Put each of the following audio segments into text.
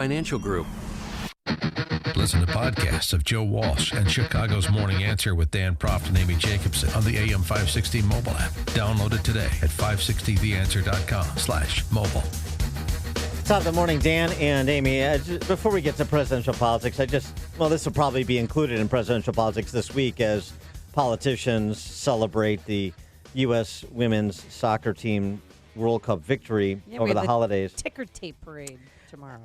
Financial Group. Listen to podcasts of Joe Walsh and Chicago's Morning Answer with Dan Proft and Amy Jacobson on the AM 560 mobile app. Download it today at 560theanswer.com/mobile. Top of the morning, Dan and Amy. Before we get to presidential politics, this will probably be included in presidential politics this week as politicians celebrate the U.S. women's soccer team World Cup victory over the holidays. Ticker tape parade tomorrow.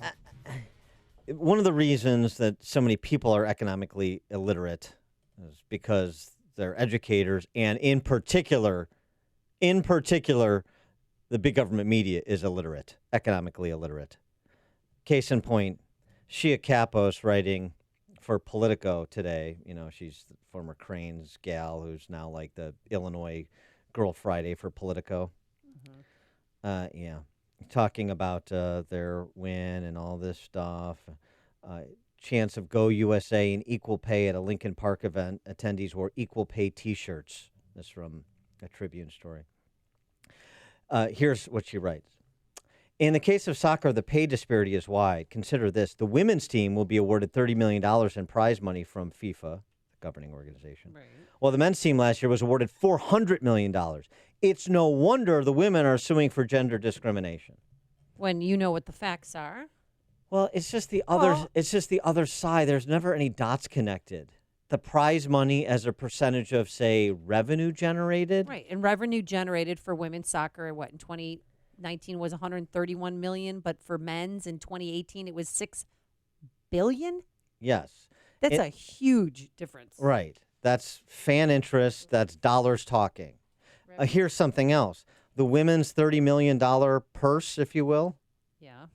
One of the reasons that so many people are economically illiterate is because they're educators, and in particular, the big government media is illiterate, economically illiterate. Case in point, Shia Kapos writing for Politico today. You know, she's the former Cranes gal who's now like the Illinois Girl Friday for Politico. Mm-hmm. Talking about their win and all this stuff. Chance of Go USA and equal pay at a Lincoln Park event. Attendees wore equal pay T-shirts. This from a Tribune story. Here's what she writes. In the case of soccer, the pay disparity is wide. Consider this. The women's team will be awarded $30 million in prize money from FIFA, the governing organization. Right. While the men's team last year was awarded $400 million. It's no wonder the women are suing for gender discrimination. When you know what the facts are. Well, it's just the other side. There's never any dots connected. The prize money as a percentage of, say, revenue generated. Right. And revenue generated for women's soccer, in 2019 was $131 million, but for men's in 2018 it was $6 billion? Yes. That's a huge difference. Right. That's fan interest. That's dollars talking. Here's something else. The women's $30 million purse, if you will. Yeah.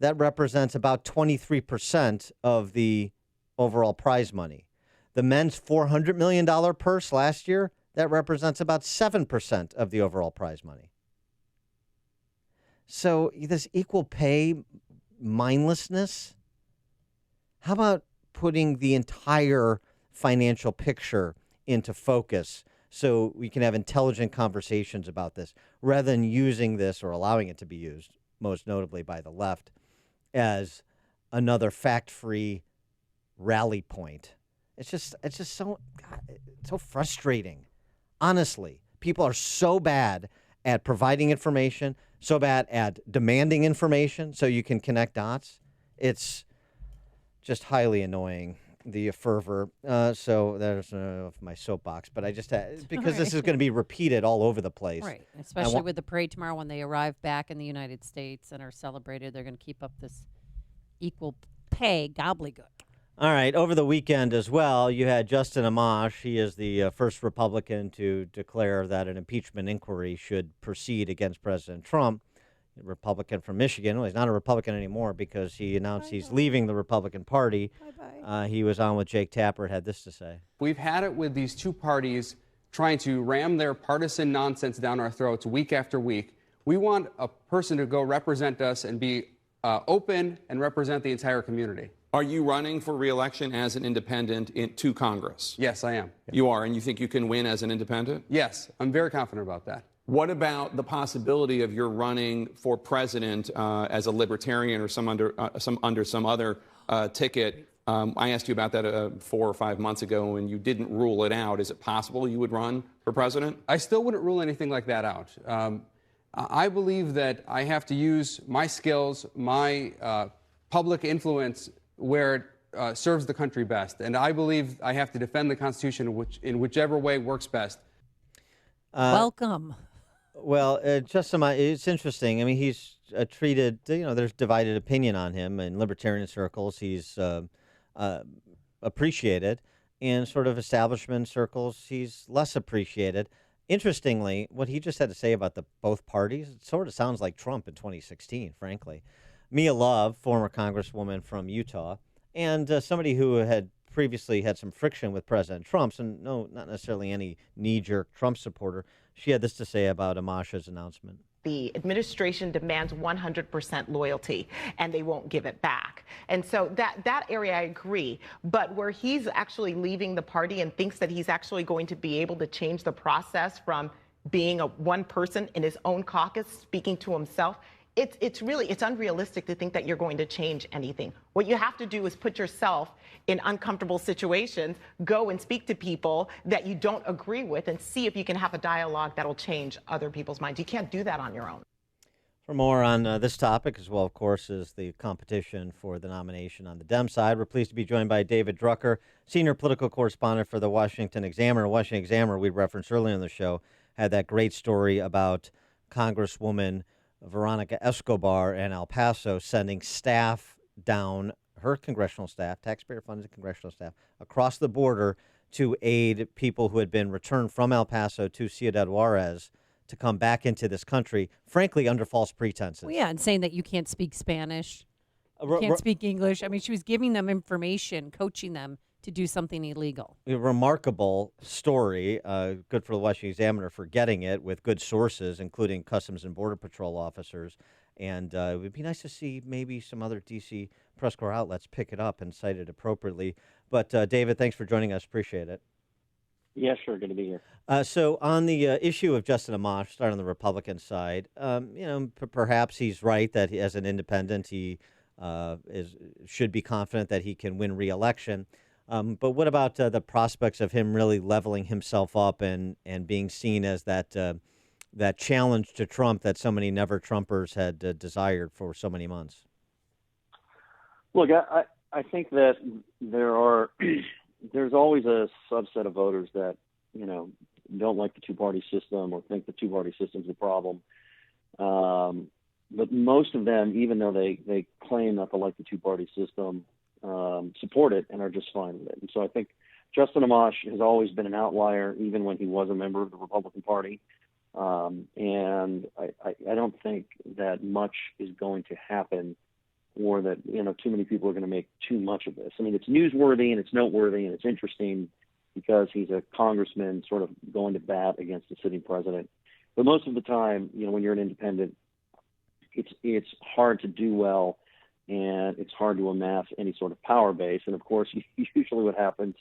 That represents about 23% of the overall prize money. The men's $400 million purse last year, that represents about 7% of the overall prize money. So this equal pay mindlessness, how about putting the entire financial picture into focus so we can have intelligent conversations about this rather than using this or allowing it to be used, most notably by the left, as another fact-free rally point. It's just so frustrating. Honestly, people are so bad at providing information, so bad at demanding information so you can connect dots. It's just highly annoying, the fervor. So there's my soapbox, but I just because this is going to be repeated all over the place. Right, especially with the parade tomorrow when they arrive back in the United States and are celebrated. They're going to keep up this equal pay gobbledygook. All right. Over the weekend as well, you had Justin Amash. He is the first Republican to declare that an impeachment inquiry should proceed against President Trump. A Republican from Michigan. Well, he's not a Republican anymore because he announced he's leaving the Republican Party. Bye-bye. He was on with Jake Tapper, had this to say. We've had it with these two parties trying to ram their partisan nonsense down our throats week after week. We want a person to go represent us and be open and represent the entire community. Are you running for re-election as an independent to Congress? Yes, I am. You are, and you think you can win as an independent? Yes, I'm very confident about that. What about the possibility of your running for president as a libertarian or under some other ticket? I asked you about that 4 or 5 months ago, and you didn't rule it out. Is it possible you would run for president? I still wouldn't rule anything like that out. I believe that I have to use my skills, my public influence where it serves the country best. And I believe I have to defend the Constitution in whichever way works best. Welcome. Well, it's interesting. I mean, he's treated, there's divided opinion on him in libertarian circles. He's appreciated. In sort of establishment circles, he's less appreciated. Interestingly, what he just had to say about both parties, it sort of sounds like Trump in 2016, frankly. Mia Love, former congresswoman from Utah, and somebody who had previously had some friction with President Trump, so no, not necessarily any knee-jerk Trump supporter. She had this to say about Amash's announcement. The administration demands 100% loyalty, and they won't give it back. And so that area I agree. But where he's actually leaving the party and thinks that he's actually going to be able to change the process from being one person in his own caucus speaking to himself it's unrealistic to think that you're going to change anything. What you have to do is put yourself in uncomfortable situations, go and speak to people that you don't agree with, and see if you can have a dialogue that'll change other people's minds. You can't do that on your own. For more on this topic, as well, of course, as the competition for the nomination on the Dem side, we're pleased to be joined by David Drucker, senior political correspondent for the Washington Examiner. Washington Examiner, we referenced earlier in the show, had that great story about Congresswoman Veronica Escobar in El Paso sending staff down, her congressional staff, taxpayer-funded congressional staff, across the border to aid people who had been returned from El Paso to Ciudad Juarez to come back into this country, frankly, under false pretenses. Well, yeah, and saying that you can't speak Spanish, you can't speak English. I mean, she was giving them information, coaching them to do something illegal. A remarkable story. Good for the Washington Examiner for getting it with good sources, including Customs and Border Patrol officers. And it would be nice to see maybe some other D.C. press corps outlets pick it up and cite it appropriately. But, David, thanks for joining us. Appreciate it. Yeah, sure. Good to be here. So on the issue of Justin Amash, start on the Republican side, perhaps he's right that as an independent, he should be confident that he can win re-election. But what about the prospects of him really leveling himself up and being seen as that challenge to Trump that so many never-Trumpers had desired for so many months? Look, I think that there's always a subset of voters that, don't like the two-party system or think the two-party system's a problem. But most of them, even though they claim not to like the two-party system, support it and are just fine with it. And so I think Justin Amash has always been an outlier, even when he was a member of the Republican Party. And I don't think that much is going to happen, or that too many people are going to make too much of this. I mean, it's newsworthy and it's noteworthy and it's interesting because he's a congressman sort of going to bat against the sitting president. But most of the time, when you're an independent, it's hard to do well, and it's hard to amass any sort of power base. And of course, usually what happens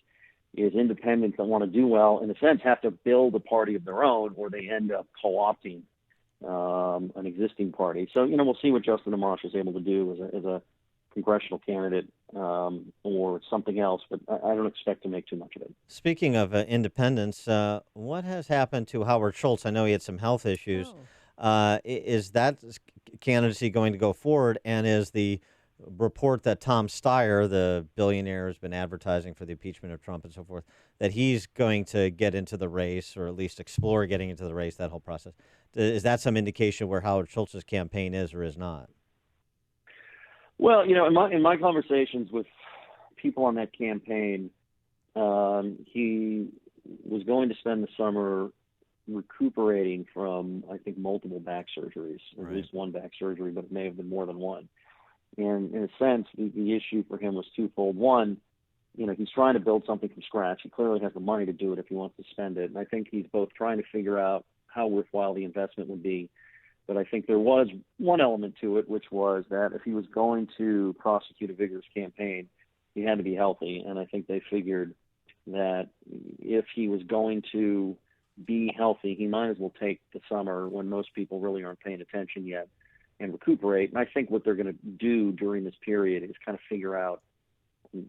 is independents that want to do well, in a sense, have to build a party of their own, or they end up co-opting an existing party. So, we'll see what Justin Amash is able to do as a congressional candidate or something else, but I don't expect to make too much of it. Speaking of independents, what has happened to Howard Schultz? I know he had some health issues. Is that candidacy going to go forward? And is the report that Tom Steyer, the billionaire, has been advertising for the impeachment of Trump and so forth, that he's going to get into the race, or at least explore getting into the race, that whole process? Is that some indication where Howard Schultz's campaign is or is not? Well, in my conversations with people on that campaign, he was going to spend the summer recuperating from, I think, multiple back surgeries, or at least one back surgery, but it may have been more than one. And in a sense, the issue for him was twofold. One, he's trying to build something from scratch. He clearly has the money to do it if he wants to spend it. And I think he's both trying to figure out how worthwhile the investment would be. But I think there was one element to it, which was that if he was going to prosecute a vigorous campaign, he had to be healthy. And I think they figured that if he was going to be healthy, he might as well take the summer when most people really aren't paying attention yet and recuperate. And I think what they're going to do during this period is kind of figure out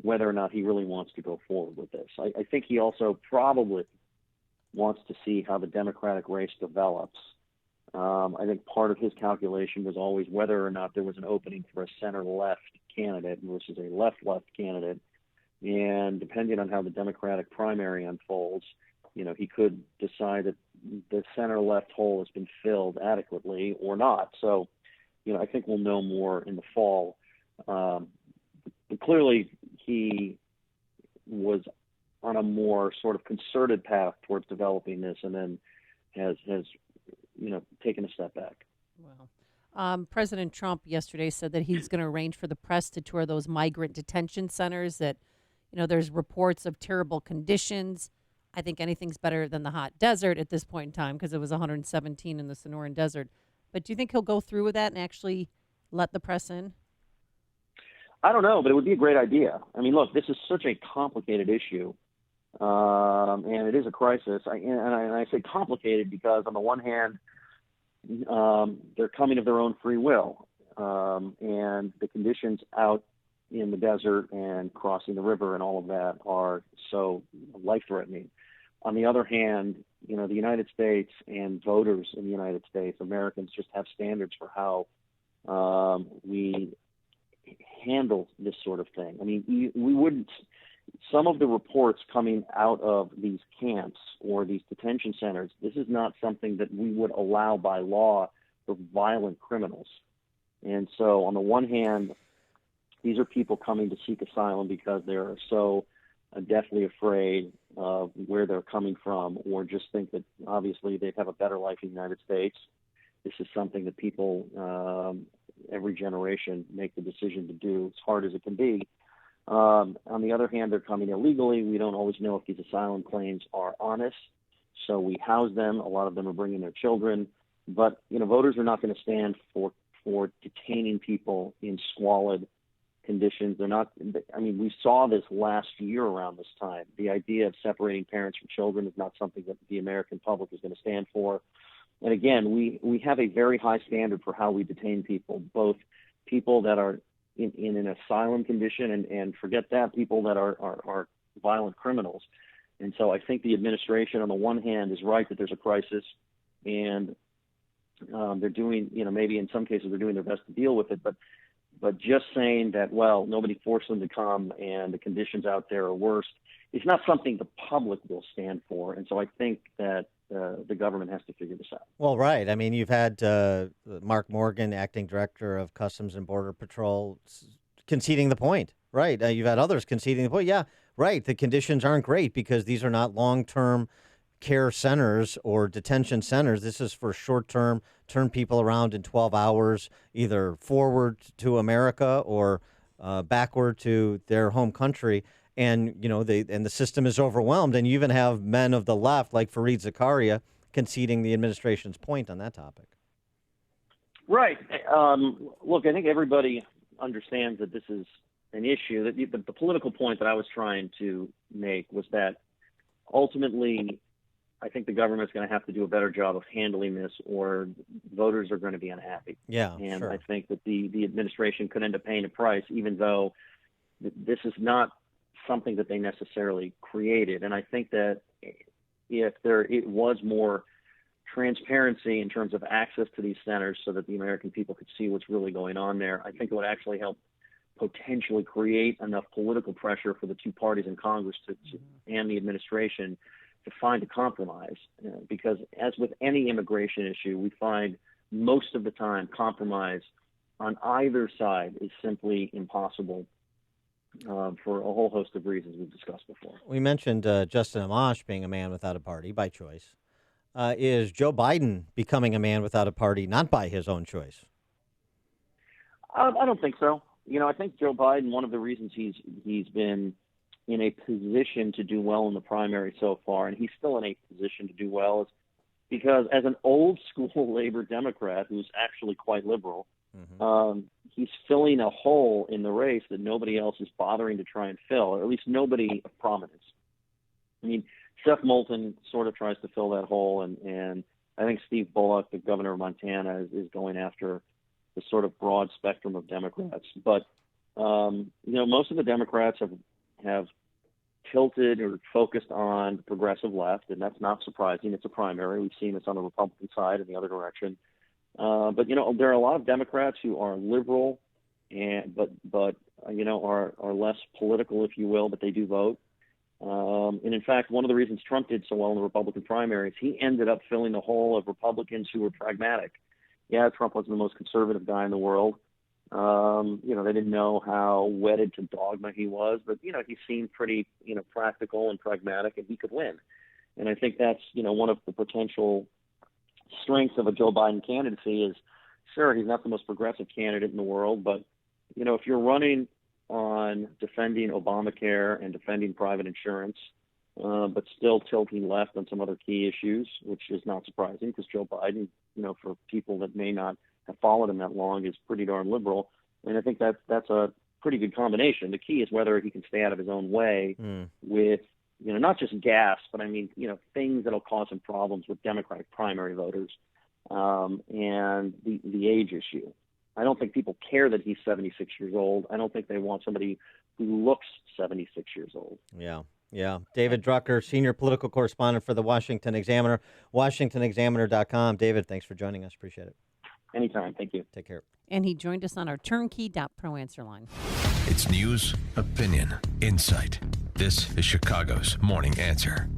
whether or not he really wants to go forward with this. I think he also probably wants to see how the Democratic race develops. I think part of his calculation was always whether or not there was an opening for a center-left candidate versus a left-left candidate. And depending on how the Democratic primary unfolds, he could decide that the center-left hole has been filled adequately or not. So, I think we'll know more in the fall. But clearly, he was on a more sort of concerted path towards developing this, and then has taken a step back. Well, President Trump yesterday said that he's going to arrange for the press to tour those migrant detention centers that, there's reports of terrible conditions. I think anything's better than the hot desert at this point in time, because it was 117 in the Sonoran Desert. But do you think he'll go through with that and actually let the press in? I don't know, but it would be a great idea. I mean, look, this is such a complicated issue, and it is a crisis. And I say complicated because, on the one hand, they're coming of their own free will. And the conditions out in the desert and crossing the river and all of that are so life-threatening. On the other hand, the United States and voters in the United States, Americans, just have standards for how we handle this sort of thing. I mean, we wouldn't. Some of the reports coming out of these camps or these detention centers, this is not something that we would allow by law for violent criminals. And so on the one hand, these are people coming to seek asylum because they're so deathly afraid of where they're coming from, or just think that obviously they'd have a better life in the United States. This is something that people every generation make the decision to do, as hard as it can be. On the other hand, they're coming illegally. We don't always know if these asylum claims are honest, so we house them. A lot of them are bringing their children. But, voters are not going to stand for detaining people in squalid conditions. They're not. I mean, we saw this last year around this time. The idea of separating parents from children is not something that the American public is going to stand for. And again, we have a very high standard for how we detain people, both people that are in an asylum condition and forget that, people that are violent criminals. And so I think the administration, on the one hand, is right that there's a crisis, and they're doing, maybe in some cases they're doing their best to deal with it, but just saying that, well, nobody forced them to come and the conditions out there are worse, it's not something the public will stand for. And so I think that the government has to figure this out. Well, right. I mean, you've had Mark Morgan, acting director of Customs and Border Patrol, conceding the point. Right. You've had others conceding the point. Yeah, right. The conditions aren't great because these are not long-term care centers or detention centers. This is for short-term, turn people around in 12 hours, either forward to America or backward to their home country. And, the system is overwhelmed. And you even have men of the left, like Fareed Zakaria, conceding the administration's point on that topic. Right. Look, I think everybody understands that this is an issue. That the political point that I was trying to make was that ultimately, I think the government's going to have to do a better job of handling this, or voters are going to be unhappy. Yeah, and sure. I think that the administration could end up paying a price, even though this is not something that they necessarily created. And I think that if it was more transparency in terms of access to these centers so that the American people could see what's really going on there, I think it would actually help potentially create enough political pressure for the two parties in Congress and the administration to find a compromise. Because as with any immigration issue, we find most of the time compromise on either side is simply impossible. For a whole host of reasons we've discussed before. We mentioned Justin Amash being a man without a party by choice. Is Joe Biden becoming a man without a party not by his own choice? I don't think so. I think Joe Biden, one of the reasons he's been in a position to do well in the primary so far, and he's still in a position to do well, is because as an old school labor Democrat who's actually quite liberal, he's filling a hole in the race that nobody else is bothering to try and fill, or at least nobody of prominence. I mean, Seth Moulton sort of tries to fill that hole, and I think Steve Bullock, the governor of Montana, is going after the sort of broad spectrum of Democrats. But, most of the Democrats have tilted or focused on the progressive left, and that's not surprising. It's a primary. We've seen this on the Republican side in the other direction. But there are a lot of Democrats who are liberal, but are less political, if you will, but they do vote. And in fact, one of the reasons Trump did so well in the Republican primaries, he ended up filling the hole of Republicans who were pragmatic. Yeah, Trump wasn't the most conservative guy in the world. They didn't know how wedded to dogma he was, but he seemed pretty practical and pragmatic, and he could win. And I think that's one of the potential strengths of a Joe Biden candidacy is, sure, he's not the most progressive candidate in the world, but if you're running on defending Obamacare and defending private insurance, but still tilting left on some other key issues, which is not surprising because Joe Biden, for people that may not have followed him that long, is pretty darn liberal, and I think that's a pretty good combination. The key is whether he can stay out of his own way with not just gas, but I mean, things that'll cause him problems with Democratic primary voters. and the age issue. I don't think people care that he's 76 years old. I don't think they want somebody who looks 76 years old. Yeah. David Drucker, senior political correspondent for the Washington Examiner, WashingtonExaminer.com. David, thanks for joining us. Appreciate it. Anytime. Thank you. Take care. And he joined us on our turnkey.pro answer line. It's news, opinion, insight. This is Chicago's Morning Answer.